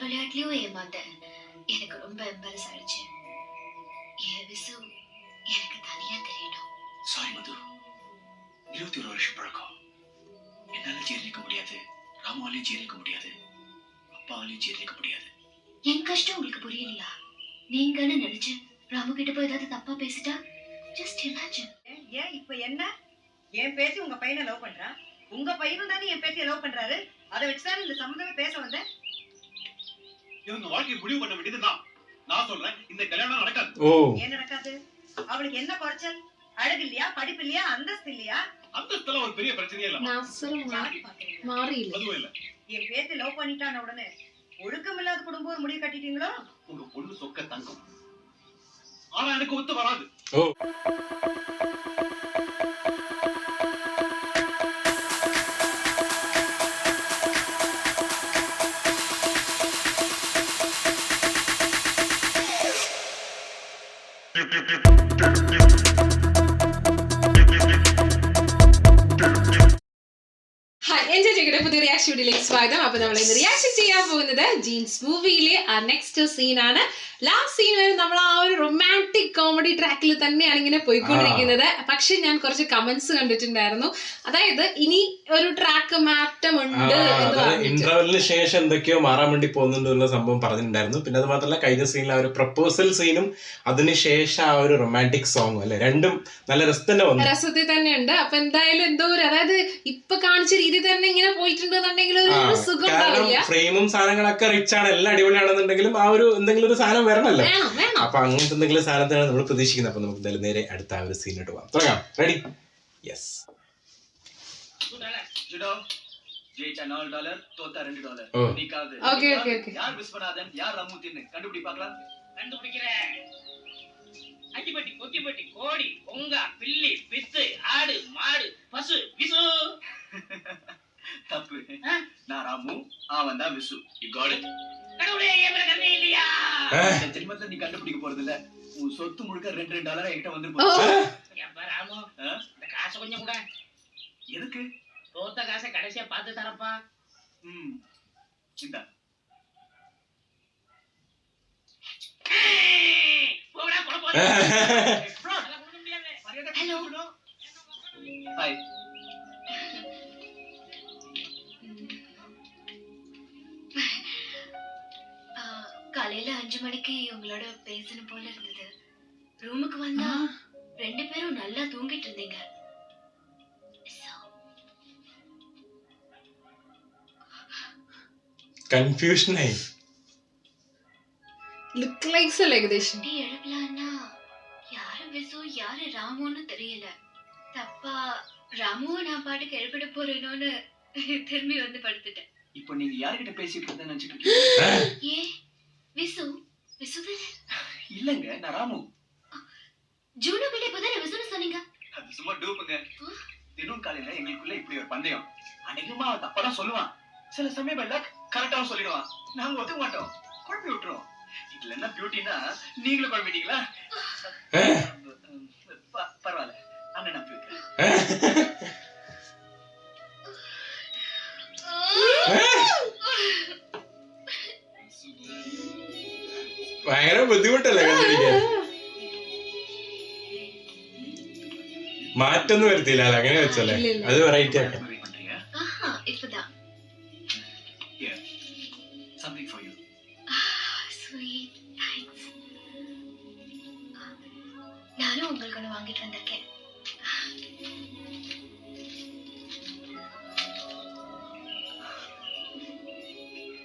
விளையாட்டுலயும் ஏமாந்தேன். எனக்கு ரொம்ப எம்பரஸ் ஆயிடுச்சு. ஏன் விசு எனக்கு தனியா தெரியணும். சாரி மது, 21 வருஷம் பழக்கம். என்னால ஜீர்ணிக்க முடியாது, ராமுவாலையும் ஜீர்ணிக்க முடியாது, அப்பாவாலையும் ஜீர்ணிக்க முடியாது. என் கஷ்டம் உங்களுக்கு புரியலையா? நீங்கன்னு நினைச்சு ராமு கிட்ட போய் ஏதாவது தப்பா பேசிட்டா ஜஸ்ட் இமேஜின். ஏன் இப்ப என்ன? என் பேசி உங்க பையனை லவ் பண்றா, உங்க பையனும் தானே என் பேசிய லவ் பண்றாரு. அதை வச்சுதான் இந்த சம்பந்தமே பேச வந்தேன். இவங்க வாழ்க்கையை முடிவு பண்ண வேண்டியதுதான். நான் சொல்றேன், இந்த கல்யாணம் நடக்காது. ஏன் நடக்காது? அவளுக்கு என்ன குறைச்சல்? அழகு இல்லையா, படிப்பு இல்லையா, அந்தஸ்து இல்லையா? அந்தஸ்துல ஒரு பெரிய பிரச்சனையே இல்ல. அதுவும் இல்ல. என் பேசி லவ் பண்ணிட்டான உடனே ஒழுக்கம் இல்லாத குடும்பம் ஒரு முடிவு கட்டிட்டீங்களோ? உங்க பொண்ணு சொக்க தங்கம், ஆனா எனக்கு ஒத்து வராது. പുതിയ റിയാക്ഷൻ വീഡിയോയിലേക്ക് സ്വാഗതം. അപ്പൊ നമ്മൾ ഇന്ന് റിയാക്ഷൻ ചെയ്യാൻ പോകുന്നത് ജീൻസ് മൂവിയിലെ ആ നെക്സ്റ്റ് സീനാണ്. ലാസ്റ്റ് സീൻ വരെ നമ്മൾ ആ ഒരു റൊമാൻറ്റിക് കോമഡി ട്രാക്കിൽ തന്നെയാണ് ഇങ്ങനെ പോയിക്കൊണ്ടിരിക്കുന്നത്. പക്ഷെ ഞാൻ കുറച്ച് കമന്റ്സ് കണ്ടിട്ടുണ്ടായിരുന്നു, അതായത് ഇനി ഒരു ട്രാക്ക് മാറ്റമുണ്ട്, ഇന്റർവെല്ലിന് ശേഷം എന്തൊക്കെയോ മാറാൻ വേണ്ടി പോകുന്നുണ്ട് സംഭവം പറഞ്ഞിട്ടുണ്ടായിരുന്നു. പിന്നെ അത് മാത്രമല്ല, കഴിഞ്ഞ സീനിൽ ആ ഒരു പ്രപ്പോസൽ സീനും അതിനുശേഷം ആ ഒരു റൊമാൻറ്റിക് സോങ്ങും അല്ലെ, രണ്ടും നല്ല രസത്തിൽ തന്നെയുണ്ട്. അപ്പൊ എന്തായാലും എന്തോ ഒരു, അതായത് ഇപ്പൊ കാണിച്ച രീതി തന്നെ ഇങ്ങനെ പോയിട്ടുണ്ടെന്നുണ്ടെങ്കിൽ ഒരു സുഖം ഉണ്ടാവില്ല. ഫ്രെയിമും സാധനങ്ങളൊക്കെ റിച്ച് ആണ്, എല്ലാം അടിപൊളിയാണെന്നുണ്ടെങ്കിലും ആ ഒരു എന്തെങ്കിലും ഒരു സാധനം വരണല്ലോ. അപ്പൊ അങ്ങനത്തെ എന്തെങ്കിലും സാധനത്തിനാണ് നമ്മൾ പ്രതീക്ഷിക്കുന്നത്. അപ്പൊ നമുക്ക് എന്തായാലും നേരെ അടുത്ത ആ ഒരു സീനിട്ട് പോകാം. തുടങ്ങാം. റെഡി? യെസ്. ஜெயிச்சா $4, தோத்தா $2. நீக்காது. Okay okay okay. யார் விஸ்வநாதன், யார் ரமுத்தின்னு கண்டுபிடி பார்க்கலாம். கண்டுபிடிக்கிறேன். அடிபட்டி கொத்திபட்டி கோடி பொங்கா பில்லி பித்து ஆடு மாடு பசு விசு. தப்பு. நான் ராமு, அவன் தான் விசு. You got it. கடவுளே, ஏன் கண்ணே இல்லையா? இந்த ஜென்மத்துல நீ கண்டுபிடிக்க போறது இல்ல. உன் சொத்து முழுக்க $2 என்கிட்ட வந்துருப்போம். ஏப்பா ராமு, இந்த காசை கொஞ்சம் கூட. எதுக்கு? தோத்த காசை கடைசியா பார்த்து தரப்பா. இந்தா. ஹலோ. ஹாய். காலையில 5 மணிக்கு உங்களோட பேசணும் போல இருந்தது. ரூமுக்கு வந்தா 2 பேரும் நல்லா தூங்கிட்டு இருந்தீங்க. கன்ஃபியூஷன் ஆயி லுக் லைக்ஸ் ஏகദേശം எழுப்பலான்னா யாரு விசு யாரு ராமுன்னு தெரியல. தப்பா ராமுவை நான் பாட்டுக்கு எழுப்பிட போறேனோன்னு திரும்பி வந்து படுத்துட்டேன். இப்போ நீங்க யார்கிட்ட பேசிட்டு இருந்தேன்னு நினைச்சிட்டு இருக்கீங்க? ஏ விசு? விசுதானே? இல்லங்க, நான் ராமு. ஜூனோ பிள்ளை இப்பதானே விசுன்னு சொன்னீங்க. அது சும்மா டூப்புங்க. தினம் காலையில எங்களுக்குள்ள இப்படி ஒரு பந்தயம். அநேகமா அவன் தப்பாதான் சொல்லுவான், சில சமயம் எல்லாம் கரெக்டாவும் சொல்லிடுவான். நாங்க ஒத்துக்க மாட்டோம், குழப்பி விட்டுருவோம். இதுல என்ன பியூட்டினா, நீங்களும் குழம்பிட்டீங்களா? பரவாயில்ல, அண்ணன் நம்பி வைக்கிறேன். ഭയങ്കര ബുദ്ധിമുട്ടല്ലേ കണ്ടിരിക്കാൻ? മാറ്റൊന്നും വരുത്തില്ല, അങ്ങനെ വെച്ചല്ലേ? അത് വെറൈറ്റി ആക്കാം. இப்பதான். Something for you. Sweet, thanks. நானும் உங்களுக்கு ஒன்று வாங்கிட்டு வந்திருக்கேன்.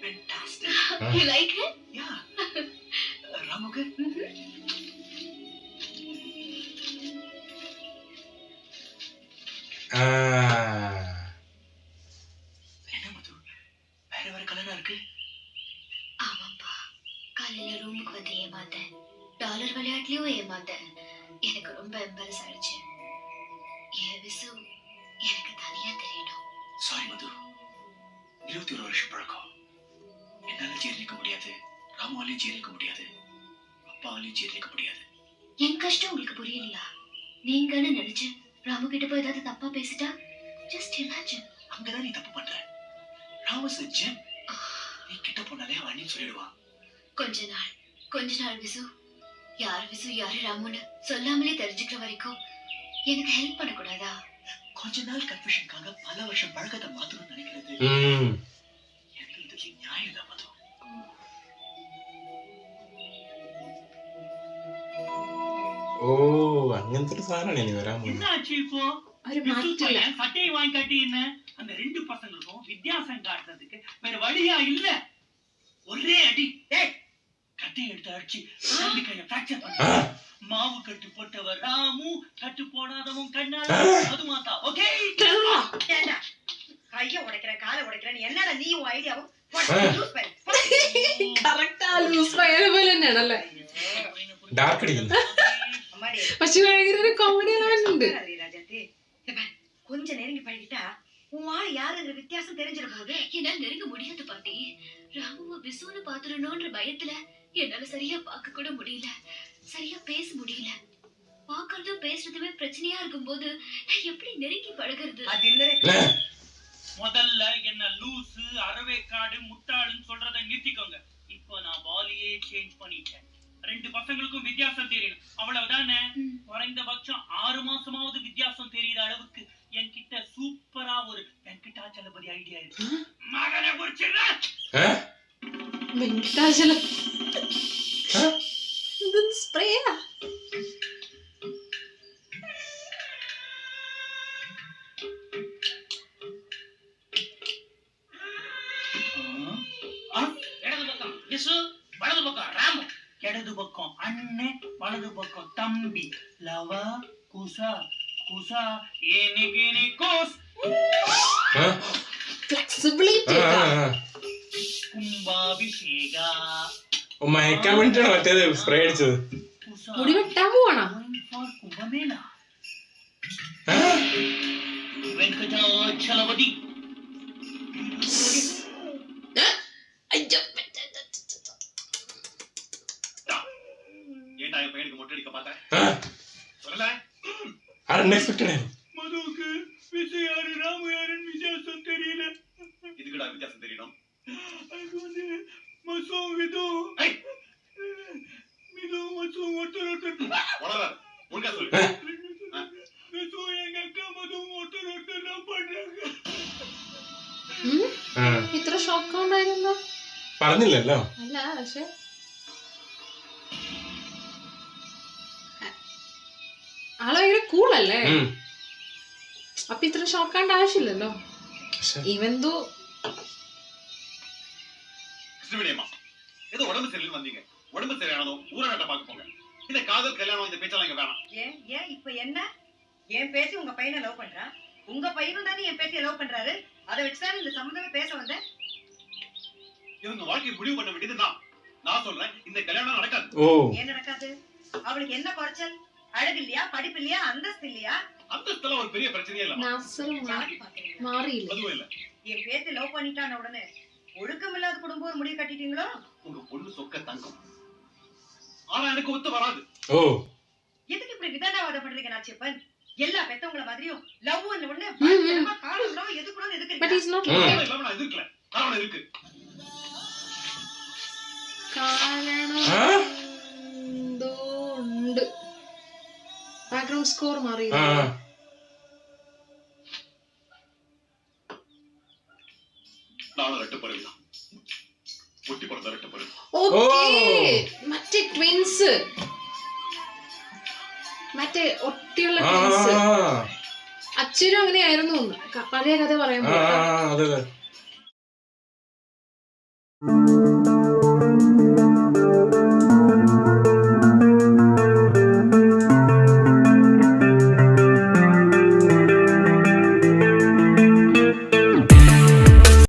Fantastic. You like it? Yeah. ராமுக்கு என்ன மது, வேற வேற கலரா இருக்கு. ஆமாப்பா, காலையில ரூமுக்கு வந்து ஏமாந்தேன். டாலர் விளையாட்டுலயும் ஏமாந்தேன். எனக்கு ரொம்ப எம்பரஸ் ஆயிடுச்சு. ஏன் விசு எனக்கு தனியா தெரியணும். சாரி மது, 21 வருஷம் பழக்கம். என்னால ஜீர்ணிக்க முடியாது, ராமுவாலையும் ஜீர்ணிக்க முடியாது, அப்பாவாலையும் ஜீர்ணிக்க முடியாது. என் கஷ்டம் உங்களுக்கு புரியலையா? நீங்கன்னு நினைச்சு ராமு கிட்ட போய் ஏதாவது தப்பா பேசிட்டா ஜஸ்ட் இமேஜின். அங்கதான் நீ தப்பு பண்ற. Ram is a gem. நீ கிட்ட போனாலே அவன் அண்ணி சொல்லிடுவான். கொஞ்ச நாள் விசு யாரு ராமுன்னு சொல்லாமலே தெரிஞ்சுக்கிற வரைக்கும் எனக்கு ஹெல்ப் பண்ணக்கூடாதா? கொஞ்ச நாள் கன்ஃபியூஷனுக்காக பல வருஷம் பழக்கத்தை மாத்தணும்னு நினைக்கிறது எந்த விதத்துலயும் நியாயம் தான் மது. ഓ അങ്ങനത്തെ ഒരു സാധനമാണ് ഇനി വരാൻ പോകുന്നത്. என்னாச்சு இப்போ? ഒരു മാറ്റില്ല. சட்டையை வாங்கி காட்டி என்ன அந்த ரெண்டு பசங்களுக்கும் வித்தியாசம் காட்டுறதுக்கு வேற வழியா இல்ல. ஒரே அடி கட்டையை எடுத்து அடிச்சு கையை பிராக்சர் பண்ண. மாவு கட்டு போட்டவர் ராமு, கட்டு போடாதவன் கண்ணால அது மாத்தா. ஓகே கைய உடைக்கிற காலை உடைக்கிறேன்னு என்னடா நீ உன் ஐடியாவும் കറക്റ്റാ ലൂസ് പയ്യനെ പോലെ തന്നെയാണല്ലേ. ഡാർക്ക് അടിക്കുന്നു. പക്ഷെ ഭയങ്കര ഒരു കോമഡി എലമെന്റ് ഉണ്ട്. கொஞ்ச நெருங்கி பழகிட்டா உன் ஆள் யாருங்கிற வித்தியாசம் தெரிஞ்சிட போகுது. என்னால நெருங்க முடியாது பாட்டி. ராமுவ விசுன்னு பாத்துடணும்ன்ற பயத்துல என்னால சரியா பார்க்க கூட முடியல, சரியா பேச முடியல. பாக்குறதும் பேசுறதுமே பிரச்சனையா இருக்கும்போது நான் எப்படி நெருங்கி பழகிறது? முதல்ல என்ன லூசு, அரவேக்காடு, முட்டாளுன்னு சொல்றதை நிறுத்திக்கோங்க. இப்போ நான் பாலியே சேஞ்ச் பண்ணிட்டேன். ரெண்டு பசங்களுக்கும் வித்தியாசம் தெரியணும், அவ்வளவுதானே. குறைந்தபட்சம் 6 மாசமாவது வித்தியாசம் தெரியுற அளவுக்கு என்கிட்ட சூப்பரா ஒரு வெங்கடாச்சலபதி ஐடியா இருக்கு. மகனை குறிச்சிடா വെങ്കടാചല ഇത് സ്പ്രേയാ. இடது பக்கம் விசு, வலது பக்கம் ராமு. இடது பக்கம் அண்ணன், வலது பக்கம் தம்பி. லவா குசா குசா ஏனிகினி கோஸ். ഫ്ലെക്സിബിലിറ്റി കുംഭാഭിഷേക. മയക്കാൻ വേണ്ടിട്ടാണ് മറ്റേത് സ്പ്രേ അടിച്ചത്. മുടി വെട്ടാൻ പോവാണോ? കുംഭമേള. വെങ്കടാചലപതി. ஏண்டா பையனுக்கு மொட்டை அடிக்க பார்த்தேன் சொல்லல. அன்எக்ஸ்பெக்டட். மதுவுக்கு விசு யாரு ராமு யாருன்னு வித்தியாசம் தெரியல. இதுக்குடா வித்தியாசம் தெரியணும்? அதுக்கு வந்து மசூம் விது மிது மசூம் ஒருத்தர் வளராது. முழுக்க சொல்லு. விசு எங்க அக்கா மது ஒருத்தர் தான் பண்றாங்க. ഇത്ര ഷോക്ക് ഉണ്ടായിരുന്നോ? പറഞ്ഞില്ലല്ലോ. അല്ല പക്ഷെ ആള് ഭയങ്കര കൂളല്ലേ. അപ്പൊ ഇത്ര ഷോക്കാണ്ട ആവശ്യമില്ലല്ലോ. ഇവന്തോ கிருஷ்ணவேணியம்மா, ஏதோ உடம்பு சரியில்லை வந்தீங்க. உடம்பு சரியானதும் ஊரகத்தை பார்க்க போங்க. இந்த காதல் கல்யாணம் இந்த பேச்செல்லாம் இங்க வேணாம். ஏன் இப்ப என்ன? என் பேசி உங்க பையனை லவ் பண்றா? உங்க பையனும் தானே என் பேசிய லவ் பண்றாரு. அதை வச்சுதான் இந்த சம்பந்தமே பேச வந்தேன். இவங்க வாழ்க்கையை முடிவு பண்ண வேண்டியதுதான். நான் சொல்றேன், இந்த கல்யாணம் நடக்காது. ஏன் நடக்காது? அவளுக்கு என்ன குறைச்சல்? அழகு இல்லையா, படிப்பு இல்லையா, அந்தஸ்து இல்லையா? அந்தஸ்துல ஒரு பெரிய பிரச்சனையே இல்ல. മാറിയില്ല. அதுவும் இல்ல. என் பேசி லவ் பண்ணிட்டான உடனே ஒழுக்கம் இல்லாத குடும்பம் ஒரு முடிவு கட்டிட்டீங்களோ? உங்க பொண்ணு சொக்க தங்கம். ஆனா எனக்கு ஒத்து வராது. எதுக்கு இப்படி விதண்டாவாதப்படுறீங்க நாச்சியப்பன்? எல்லா பெத்தவங்கள மாதிரியும் லவ் ஒண்ணு பயங்கரமா காலம் இல்லாம எதுக்குறோம் எதுக்கு But he's not இல்ல like நான் எதுக்கல. காரணம் இருக்கு. കാരണം എന്തോ ഉണ്ട്. ബാക്ക്ഗ്രൗണ്ട് സ്കോർ മാറിയില്ല. நானும் ரெட்டப்பறவைதான். ஒட்டி பிறந்த ரெட்டப்பறவை. ഓക്കേ മറ്റേ ട്വിൻസ്, മറ്റേ ഒട്ടിയുള്ള ട്വിൻസ്. അച്ഛനും അങ്ങനെയായിരുന്നു പഴയ കഥ പറയുമ്പോൾ.